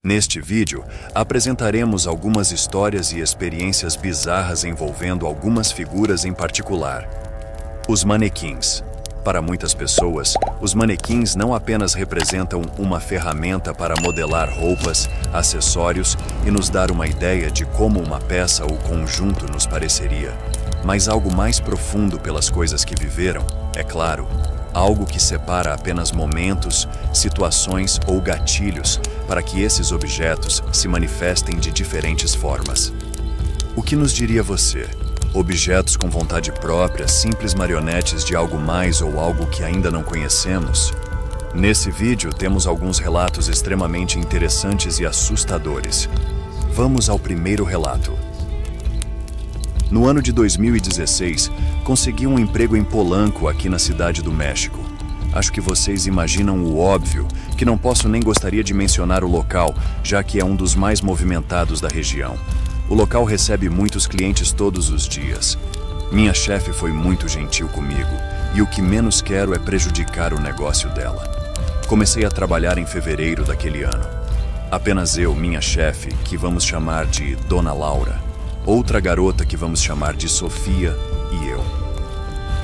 Neste vídeo, apresentaremos algumas histórias e experiências bizarras envolvendo algumas figuras em particular. Os manequins. Para muitas pessoas, os manequins não apenas representam uma ferramenta para modelar roupas, acessórios e nos dar uma ideia de como uma peça ou conjunto nos pareceria, mas algo mais profundo pelas coisas que viveram, é claro. Algo que separa apenas momentos, situações ou gatilhos para que esses objetos se manifestem de diferentes formas. O que nos diria você? Objetos com vontade própria, simples marionetes de algo mais ou algo que ainda não conhecemos? Nesse vídeo temos alguns relatos extremamente interessantes e assustadores. Vamos ao primeiro relato. No ano de 2016, consegui um emprego em Polanco, aqui na cidade do México. Acho que vocês imaginam o óbvio, que não posso nem gostaria de mencionar o local, já que é um dos mais movimentados da região. O local recebe muitos clientes todos os dias. Minha chefe foi muito gentil comigo, e o que menos quero é prejudicar o negócio dela. Comecei a trabalhar em fevereiro daquele ano. Apenas eu, minha chefe, que vamos chamar de Dona Laura, outra garota que vamos chamar de Sofia e eu.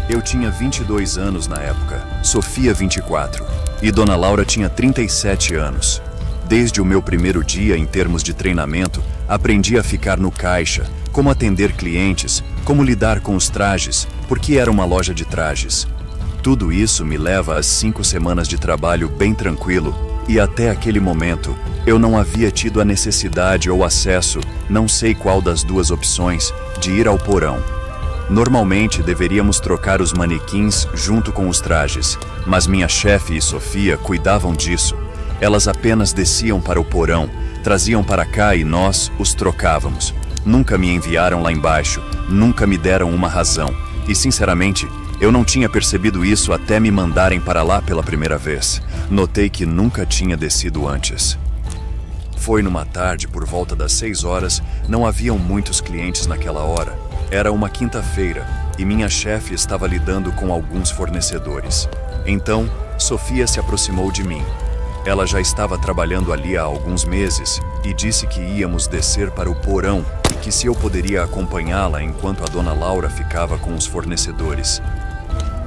Eu tinha 22 anos na época, Sofia 24, e Dona Laura tinha 37 anos. Desde o meu primeiro dia em termos de treinamento, aprendi a ficar no caixa, como atender clientes, como lidar com os trajes, porque era uma loja de trajes. Tudo isso me leva a 5 semanas de trabalho bem tranquilo, e até aquele momento, eu não havia tido a necessidade ou acesso, não sei qual das duas opções, de ir ao porão. Normalmente deveríamos trocar os manequins junto com os trajes, mas minha chefe e Sofia cuidavam disso. Elas apenas desciam para o porão, traziam para cá e nós os trocávamos. Nunca me enviaram lá embaixo, nunca me deram uma razão, e sinceramente, eu não tinha percebido isso até me mandarem para lá pela primeira vez. Notei que nunca tinha descido antes. Foi numa tarde, por volta das 6 horas, não haviam muitos clientes naquela hora. Era uma quinta-feira e minha chefe estava lidando com alguns fornecedores. Então, Sofia se aproximou de mim. Ela já estava trabalhando ali há alguns meses e disse que íamos descer para o porão e que se eu poderia acompanhá-la enquanto a Dona Laura ficava com os fornecedores.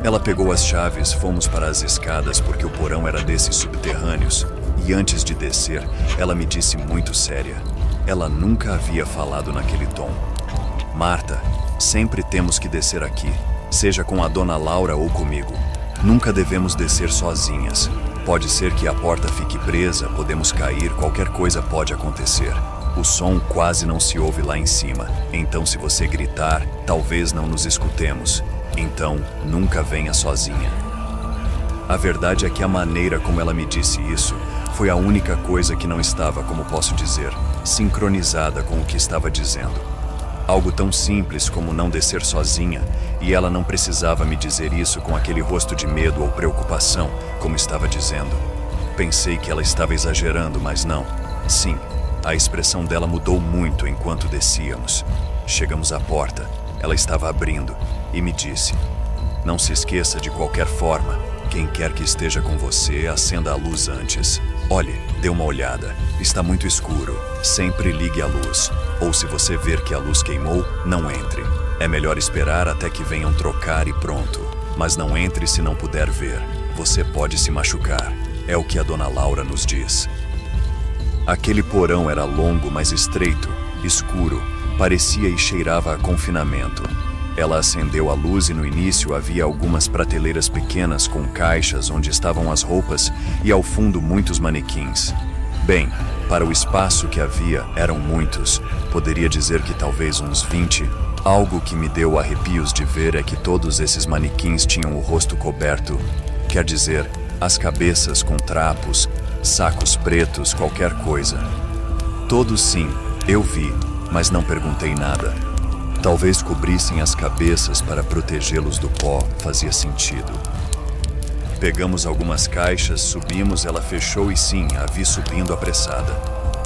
Ela pegou as chaves, fomos para as escadas porque o porão era desses subterrâneos. E antes de descer, ela me disse muito séria. Ela nunca havia falado naquele tom. Marta, sempre temos que descer aqui, seja com a Dona Laura ou comigo. Nunca devemos descer sozinhas. Pode ser que a porta fique presa, podemos cair, qualquer coisa pode acontecer. O som quase não se ouve lá em cima, então se você gritar, talvez não nos escutemos. Então, nunca venha sozinha. A verdade é que a maneira como ela me disse isso foi a única coisa que não estava, como posso dizer, sincronizada com o que estava dizendo. Algo tão simples como não descer sozinha, e ela não precisava me dizer isso com aquele rosto de medo ou preocupação, como estava dizendo. Pensei que ela estava exagerando, mas não. Sim, a expressão dela mudou muito enquanto descíamos. Chegamos à porta, ela estava abrindo, e me disse: "Não se esqueça de qualquer forma, quem quer que esteja com você, acenda a luz antes. Olhe, dê uma olhada, está muito escuro, sempre ligue a luz. Ou se você ver que a luz queimou, não entre. É melhor esperar até que venham trocar e pronto. Mas não entre se não puder ver, você pode se machucar." É o que a Dona Laura nos diz. Aquele porão era longo, mas estreito, escuro, parecia e cheirava a confinamento. Ela acendeu a luz e no início havia algumas prateleiras pequenas com caixas onde estavam as roupas e ao fundo muitos manequins. Bem, para o espaço que havia, eram muitos, poderia dizer que talvez uns 20. Algo que me deu arrepios de ver é que todos esses manequins tinham o rosto coberto, quer dizer, as cabeças com trapos, sacos pretos, qualquer coisa. Todos sim, eu vi, mas não perguntei nada. Talvez cobrissem as cabeças para protegê-los do pó, fazia sentido. Pegamos algumas caixas, subimos, ela fechou e sim, a vi subindo apressada.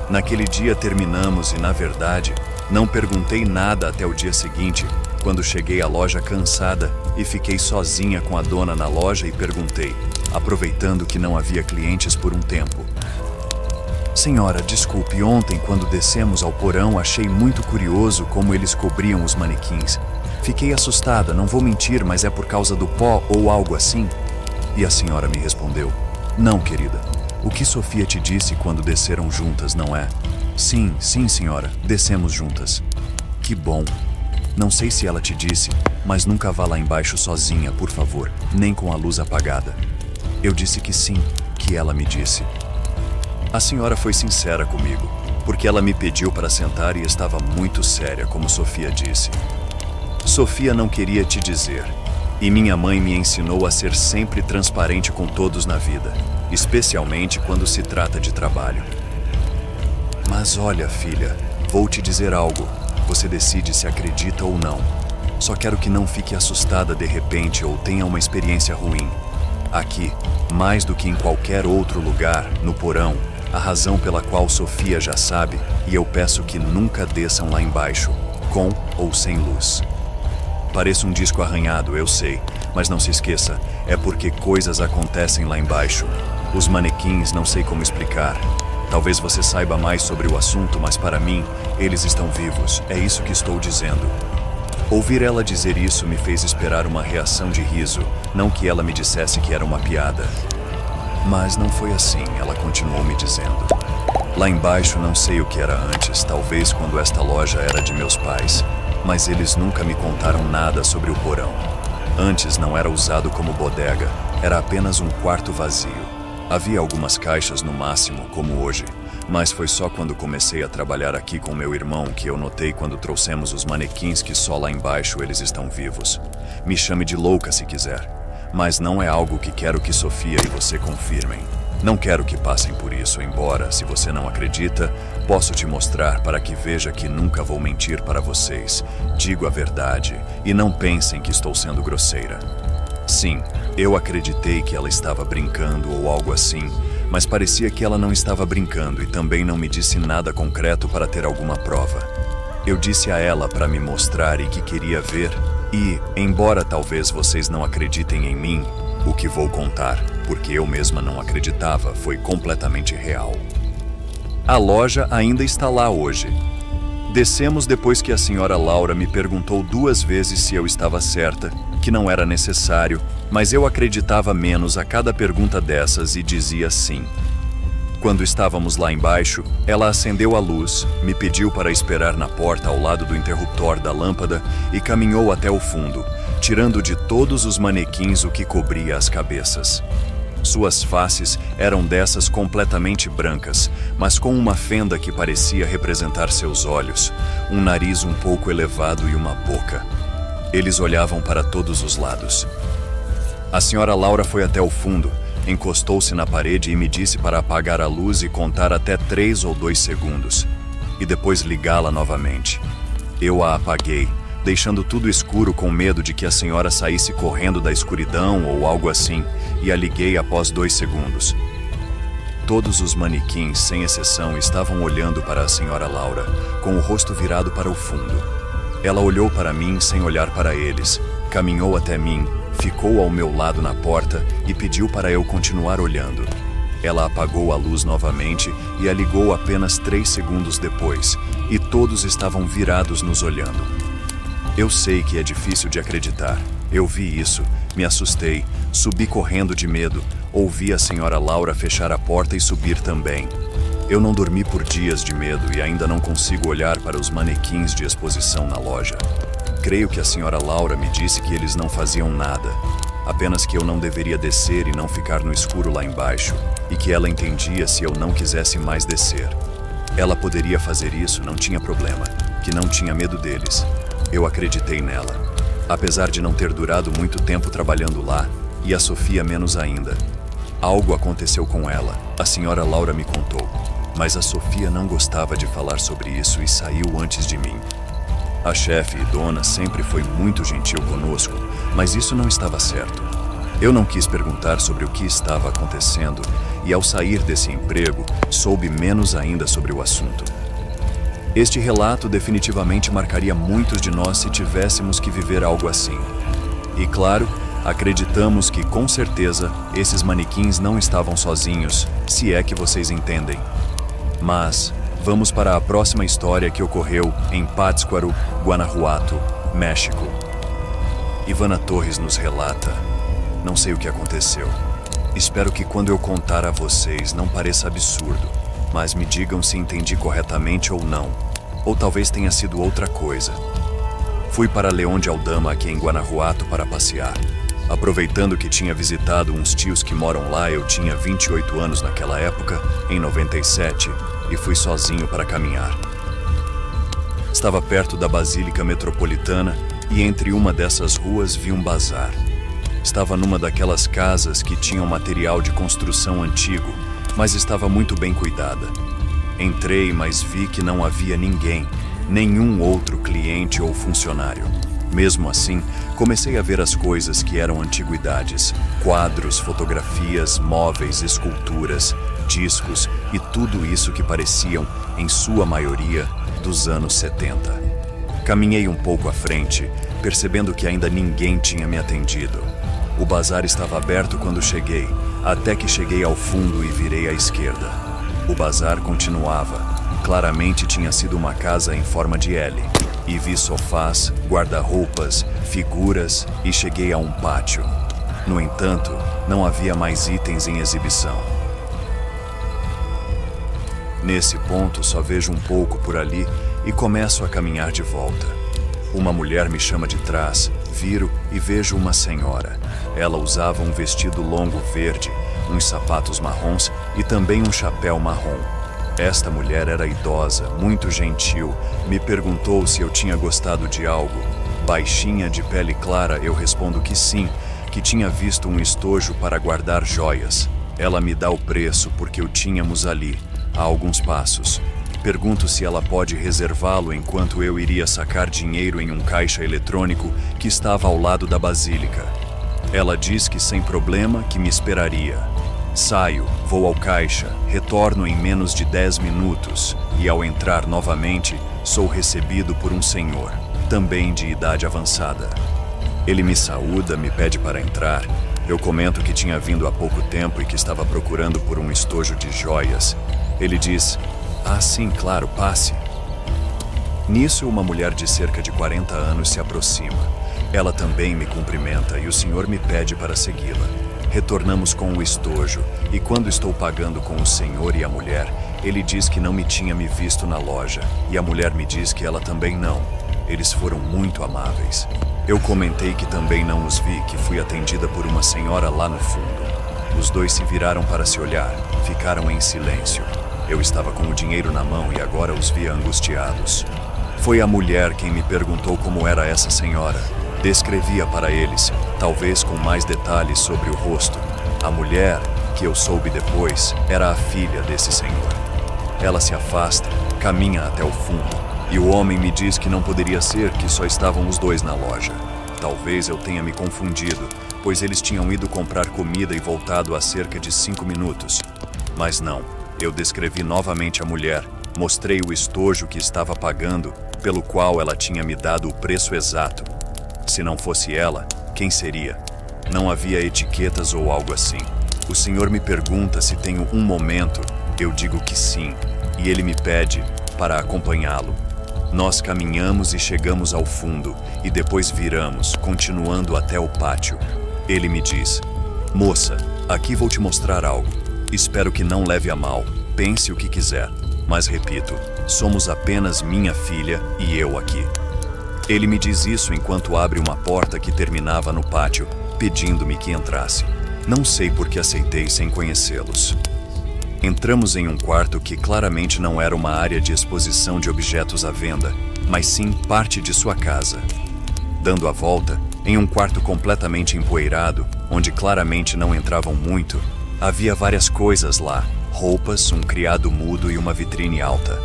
Naquele dia terminamos e, na verdade, não perguntei nada até o dia seguinte, quando cheguei à loja cansada e fiquei sozinha com a dona na loja e perguntei, aproveitando que não havia clientes por um tempo: Senhora, desculpe, ontem quando descemos ao porão achei muito curioso como eles cobriam os manequins. Fiquei assustada, não vou mentir, mas é por causa do pó ou algo assim? E a senhora me respondeu: não, querida. O que Sofia te disse quando desceram juntas, não é? Sim, senhora, descemos juntas. Que bom. Não sei se ela te disse, mas nunca vá lá embaixo sozinha, por favor, nem com a luz apagada. Eu disse que sim, que ela me disse. A senhora foi sincera comigo, porque ela me pediu para sentar e estava muito séria, como Sofia disse. Sofia não queria te dizer, e minha mãe me ensinou a ser sempre transparente com todos na vida, especialmente quando se trata de trabalho. Mas olha, filha, vou te dizer algo. Você decide se acredita ou não. Só quero que não fique assustada de repente ou tenha uma experiência ruim. Aqui, mais do que em qualquer outro lugar, no porão, a razão pela qual Sofia já sabe, e eu peço que nunca desçam lá embaixo, com ou sem luz. Parece um disco arranhado, eu sei, mas não se esqueça, é porque coisas acontecem lá embaixo. Os manequins, não sei como explicar. Talvez você saiba mais sobre o assunto, mas para mim, eles estão vivos, é isso que estou dizendo. Ouvir ela dizer isso me fez esperar uma reação de riso, não que ela me dissesse que era uma piada. Mas não foi assim, ela continuou me dizendo. Lá embaixo não sei o que era antes, talvez quando esta loja era de meus pais, mas eles nunca me contaram nada sobre o porão. Antes não era usado como bodega, era apenas um quarto vazio. Havia algumas caixas no máximo, como hoje, mas foi só quando comecei a trabalhar aqui com meu irmão que eu notei quando trouxemos os manequins que só lá embaixo eles estão vivos. Me chame de louca se quiser, mas não é algo que quero que Sofia e você confirmem. Não quero que passem por isso, embora, se você não acredita, posso te mostrar para que veja que nunca vou mentir para vocês. Digo a verdade e não pensem que estou sendo grosseira. Sim, eu acreditei que ela estava brincando ou algo assim, mas parecia que ela não estava brincando e também não me disse nada concreto para ter alguma prova. Eu disse a ela para me mostrar e que queria ver, e, embora talvez vocês não acreditem em mim, o que vou contar, porque eu mesma não acreditava, foi completamente real. A loja ainda está lá hoje. Descemos depois que a senhora Laura me perguntou 2 vezes se eu estava certa, que não era necessário, mas eu acreditava menos a cada pergunta dessas e dizia sim. Quando estávamos lá embaixo, ela acendeu a luz, me pediu para esperar na porta ao lado do interruptor da lâmpada e caminhou até o fundo, tirando de todos os manequins o que cobria as cabeças. Suas faces eram dessas completamente brancas, mas com uma fenda que parecia representar seus olhos, um nariz um pouco elevado e uma boca. Eles olhavam para todos os lados. A senhora Laura foi até o fundo, encostou-se na parede e me disse para apagar a luz e contar até 3 ou 2 segundos, e depois ligá-la novamente. Eu a apaguei, deixando tudo escuro com medo de que a senhora saísse correndo da escuridão ou algo assim, e a liguei após 2 segundos. Todos os manequins, sem exceção, estavam olhando para a senhora Laura, com o rosto virado para o fundo. Ela olhou para mim sem olhar para eles, caminhou até mim, ficou ao meu lado na porta e pediu para eu continuar olhando. Ela apagou a luz novamente e a ligou apenas 3 segundos depois, e todos estavam virados nos olhando. Eu sei que é difícil de acreditar. Eu vi isso, me assustei, subi correndo de medo, ouvi a senhora Laura fechar a porta e subir também. Eu não dormi por dias de medo e ainda não consigo olhar para os manequins de exposição na loja. Creio que a senhora Laura me disse que eles não faziam nada, apenas que eu não deveria descer e não ficar no escuro lá embaixo, e que ela entendia se eu não quisesse mais descer. Ela poderia fazer isso, não tinha problema, que não tinha medo deles. Eu acreditei nela, apesar de não ter durado muito tempo trabalhando lá, e a Sofia menos ainda. Algo aconteceu com ela, a senhora Laura me contou, mas a Sofia não gostava de falar sobre isso e saiu antes de mim. A chefe e dona sempre foi muito gentil conosco, mas isso não estava certo. Eu não quis perguntar sobre o que estava acontecendo e, ao sair desse emprego, soube menos ainda sobre o assunto. Este relato definitivamente marcaria muitos de nós se tivéssemos que viver algo assim. E claro, acreditamos que, com certeza, esses manequins não estavam sozinhos, se é que vocês entendem. Mas vamos para a próxima história que ocorreu em Pátzcuaro, Guanajuato, México. Ivana Torres nos relata: não sei o que aconteceu. Espero que quando eu contar a vocês não pareça absurdo, mas me digam se entendi corretamente ou não. Ou talvez tenha sido outra coisa. Fui para León de Aldama, aqui em Guanajuato, para passear. Aproveitando que tinha visitado uns tios que moram lá, eu tinha 28 anos naquela época, em 97, e fui sozinho para caminhar. Estava perto da Basílica Metropolitana e entre uma dessas ruas vi um bazar. Estava numa daquelas casas que tinham material de construção antigo, mas estava muito bem cuidada. Entrei, mas vi que não havia ninguém, nenhum outro cliente ou funcionário. Mesmo assim, comecei a ver as coisas que eram antiguidades: quadros, fotografias, móveis, esculturas, discos e tudo isso que pareciam, em sua maioria, dos anos 70. Caminhei um pouco à frente, percebendo que ainda ninguém tinha me atendido. O bazar estava aberto quando cheguei, até que cheguei ao fundo e virei à esquerda. O bazar continuava. Claramente tinha sido uma casa em forma de L. E vi sofás, guarda-roupas, figuras e cheguei a um pátio. No entanto, não havia mais itens em exibição. Nesse ponto, só vejo um pouco por ali e começo a caminhar de volta. Uma mulher me chama de trás, viro e vejo uma senhora. Ela usava um vestido longo verde, uns sapatos marrons e também um chapéu marrom. Esta mulher era idosa, muito gentil, me perguntou se eu tinha gostado de algo. Baixinha, de pele clara, eu respondo que sim, que tinha visto um estojo para guardar joias. Ela me dá o preço porque o tínhamos ali, a alguns passos. Pergunto se ela pode reservá-lo enquanto eu iria sacar dinheiro em um caixa eletrônico que estava ao lado da basílica. Ela diz que sem problema, que me esperaria. Saio, vou ao caixa, retorno em menos de 10 minutos e ao entrar novamente, sou recebido por um senhor, também de idade avançada. Ele me saúda, me pede para entrar. Eu comento que tinha vindo há pouco tempo e que estava procurando por um estojo de joias. Ele diz: "Ah, sim, claro, passe." Nisso, uma mulher de cerca de 40 anos se aproxima. Ela também me cumprimenta e o senhor me pede para segui-la. Retornamos com o estojo e quando estou pagando com o senhor e a mulher, ele diz que não me tinha me visto na loja e a mulher me diz que ela também não. Eles foram muito amáveis. Eu comentei que também não os vi, que fui atendida por uma senhora lá no fundo. Os dois se viraram para se olhar, ficaram em silêncio. Eu estava com o dinheiro na mão e agora os via angustiados. Foi a mulher quem me perguntou como era essa senhora. Descrevia para eles, talvez com mais detalhes sobre o rosto. A mulher, que eu soube depois, era a filha desse senhor. Ela se afasta, caminha até o fundo, e o homem me diz que não poderia ser, que só estavam os dois na loja. Talvez eu tenha me confundido, pois eles tinham ido comprar comida e voltado há cerca de 5 minutos. Mas não, eu descrevi novamente a mulher, mostrei o estojo que estava pagando, pelo qual ela tinha me dado o preço exato. Se não fosse ela, quem seria? Não havia etiquetas ou algo assim. O senhor me pergunta se tenho um momento, eu digo que sim, e ele me pede para acompanhá-lo. Nós caminhamos e chegamos ao fundo, e depois viramos, continuando até o pátio. Ele me diz: "Moça, aqui vou te mostrar algo. Espero que não leve a mal, pense o que quiser, mas repito, somos apenas minha filha e eu aqui." Ele me diz isso enquanto abre uma porta que terminava no pátio, pedindo-me que entrasse. Não sei por que aceitei sem conhecê-los. Entramos em um quarto que claramente não era uma área de exposição de objetos à venda, mas sim parte de sua casa. Dando a volta, em um quarto completamente empoeirado, onde claramente não entravam muito, havia várias coisas lá, roupas, um criado mudo e uma vitrine alta.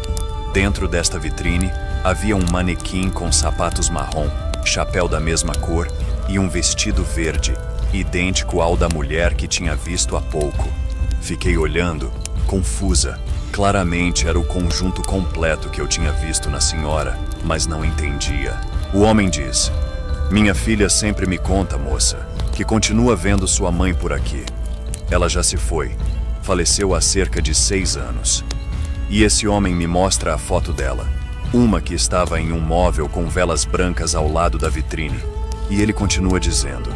Dentro desta vitrine, havia um manequim com sapatos marrom, chapéu da mesma cor e um vestido verde, idêntico ao da mulher que tinha visto há pouco. Fiquei olhando, confusa. Claramente era o conjunto completo que eu tinha visto na senhora, mas não entendia. O homem diz: "Minha filha sempre me conta, moça, que continua vendo sua mãe por aqui. Ela já se foi. Faleceu há cerca de 6 anos. E esse homem me mostra a foto dela. Uma que estava em um móvel com velas brancas ao lado da vitrine. E ele continua dizendo: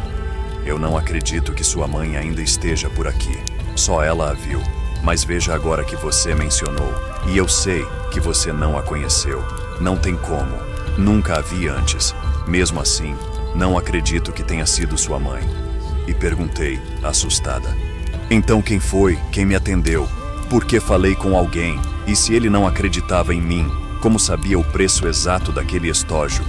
eu não acredito que sua mãe ainda esteja por aqui. Só ela a viu. Mas veja agora que você mencionou. E eu sei que você não a conheceu. Não tem como. Nunca a vi antes. Mesmo assim, não acredito que tenha sido sua mãe. E perguntei, assustada: então quem foi? Quem me atendeu? Porque falei com alguém. E se ele não acreditava em mim, como sabia o preço exato daquele estógio?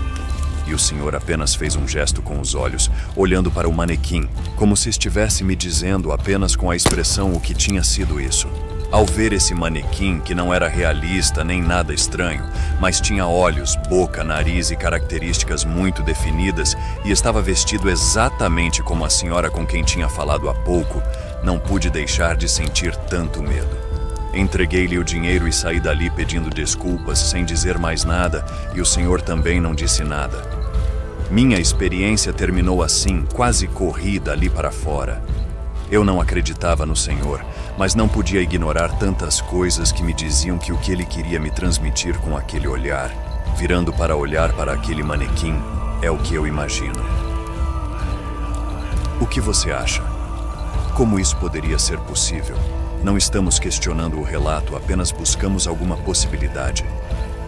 E o senhor apenas fez um gesto com os olhos, olhando para o manequim, como se estivesse me dizendo apenas com a expressão o que tinha sido isso. Ao ver esse manequim, que não era realista nem nada estranho, mas tinha olhos, boca, nariz e características muito definidas e estava vestido exatamente como a senhora com quem tinha falado há pouco, não pude deixar de sentir tanto medo. Entreguei-lhe o dinheiro e saí dali pedindo desculpas, sem dizer mais nada, e o senhor também não disse nada. Minha experiência terminou assim, quase corri dali para fora. Eu não acreditava no senhor, mas não podia ignorar tantas coisas que me diziam que o que ele queria me transmitir com aquele olhar, virando para olhar para aquele manequim, é o que eu imagino. O que você acha? Como isso poderia ser possível? Não estamos questionando o relato, apenas buscamos alguma possibilidade.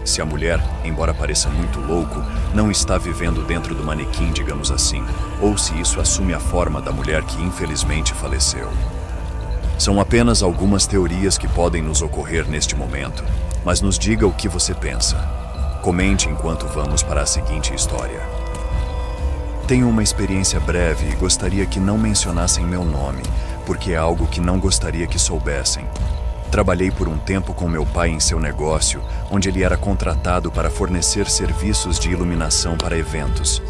Se a mulher, embora pareça muito louco, não está vivendo dentro do manequim, digamos assim, ou se isso assume a forma da mulher que infelizmente faleceu. São apenas algumas teorias que podem nos ocorrer neste momento, mas nos diga o que você pensa. Comente enquanto vamos para a seguinte história. Tenho uma experiência breve e gostaria que não mencionassem meu nome, porque é algo que não gostaria que soubessem. Trabalhei por um tempo com meu pai em seu negócio, onde ele era contratado para fornecer serviços de iluminação para eventos.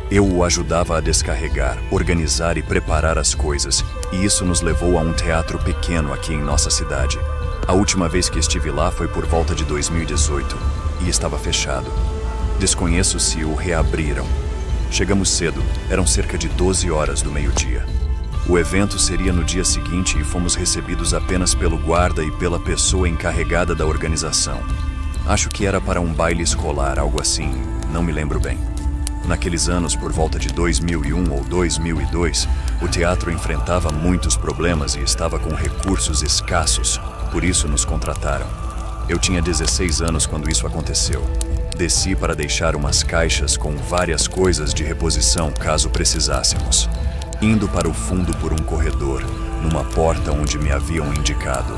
Eu o ajudava a descarregar, organizar e preparar as coisas, e isso nos levou a um teatro pequeno aqui em nossa cidade. A última vez que estive lá foi por volta de 2018, e estava fechado. Desconheço se o reabriram. Chegamos cedo, eram cerca de 12 horas do meio-dia. O evento seria no dia seguinte e fomos recebidos apenas pelo guarda e pela pessoa encarregada da organização. Acho que era para um baile escolar, algo assim, não me lembro bem. Naqueles anos, por volta de 2001 ou 2002, o teatro enfrentava muitos problemas e estava com recursos escassos, por isso nos contrataram. Eu tinha 16 anos quando isso aconteceu. Desci para deixar umas caixas com várias coisas de reposição caso precisássemos. Indo para o fundo por um corredor, numa porta onde me haviam indicado.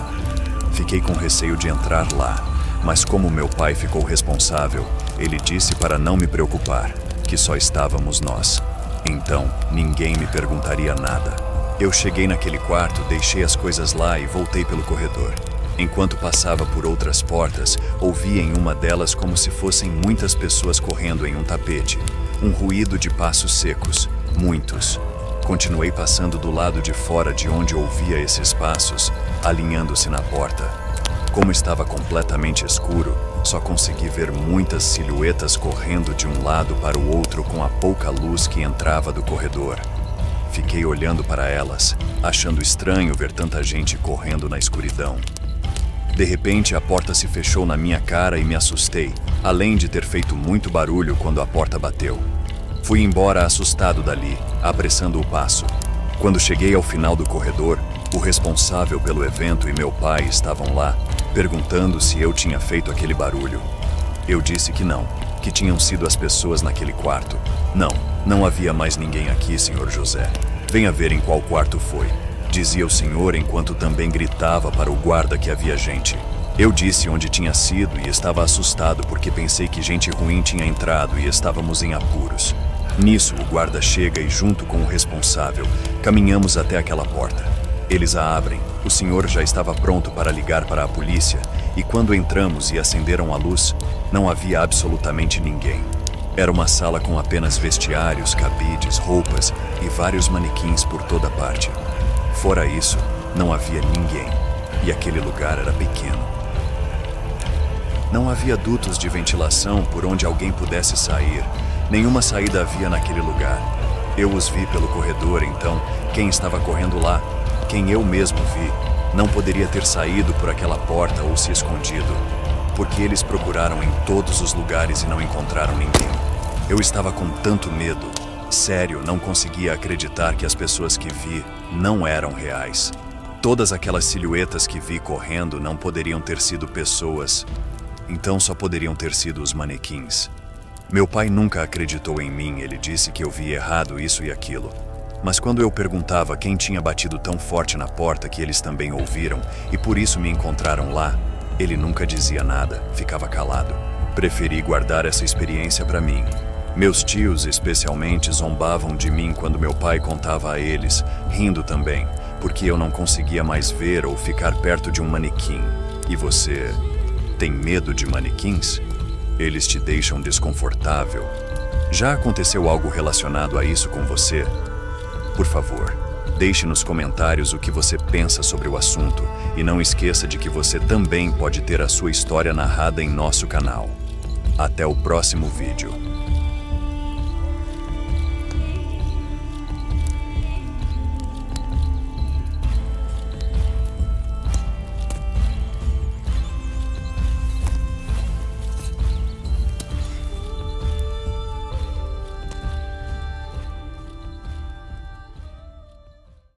Fiquei com receio de entrar lá, mas como meu pai ficou responsável, ele disse para não me preocupar, que só estávamos nós. Então, ninguém me perguntaria nada. Eu cheguei naquele quarto, deixei as coisas lá e voltei pelo corredor. Enquanto passava por outras portas, ouvi em uma delas como se fossem muitas pessoas correndo em um tapete. Um ruído de passos secos, muitos. Continuei passando do lado de fora de onde ouvia esses passos, alinhando-se na porta. Como estava completamente escuro, só consegui ver muitas silhuetas correndo de um lado para o outro com a pouca luz que entrava do corredor. Fiquei olhando para elas, achando estranho ver tanta gente correndo na escuridão. De repente, a porta se fechou na minha cara e me assustei, além de ter feito muito barulho quando a porta bateu. Fui embora assustado dali, apressando o passo. Quando cheguei ao final do corredor, o responsável pelo evento e meu pai estavam lá, perguntando se eu tinha feito aquele barulho. Eu disse que não, que tinham sido as pessoas naquele quarto. Não havia mais ninguém aqui, Sr. José. Venha ver em qual quarto foi, dizia o senhor enquanto também gritava para o guarda que havia gente. Eu disse onde tinha sido e estava assustado porque pensei que gente ruim tinha entrado e estávamos em apuros. Nisso, o guarda chega e, junto com o responsável, caminhamos até aquela porta. Eles a abrem. O senhor já estava pronto para ligar para a polícia e, quando entramos e acenderam a luz, não havia absolutamente ninguém. Era uma sala com apenas vestiários, cabides, roupas e vários manequins por toda parte. Fora isso, não havia ninguém e aquele lugar era pequeno. Não havia dutos de ventilação por onde alguém pudesse sair. Nenhuma saída havia naquele lugar. Eu os vi pelo corredor, então, quem estava correndo lá? Quem eu mesmo vi? Não poderia ter saído por aquela porta ou se escondido, porque eles procuraram em todos os lugares e não encontraram ninguém. Eu estava com tanto medo. Sério, não conseguia acreditar que as pessoas que vi não eram reais. Todas aquelas silhuetas que vi correndo não poderiam ter sido pessoas, então só poderiam ter sido os manequins. Meu pai nunca acreditou em mim, ele disse que eu vi errado isso e aquilo. Mas quando eu perguntava quem tinha batido tão forte na porta que eles também ouviram e por isso me encontraram lá, ele nunca dizia nada, ficava calado. Preferi guardar essa experiência para mim. Meus tios, especialmente, zombavam de mim quando meu pai contava a eles, rindo também, porque eu não conseguia mais ver ou ficar perto de um manequim. E você tem medo de manequins? Eles te deixam desconfortável. Já aconteceu algo relacionado a isso com você? Por favor, deixe nos comentários o que você pensa sobre o assunto e não esqueça de que você também pode ter a sua história narrada em nosso canal. Até o próximo vídeo.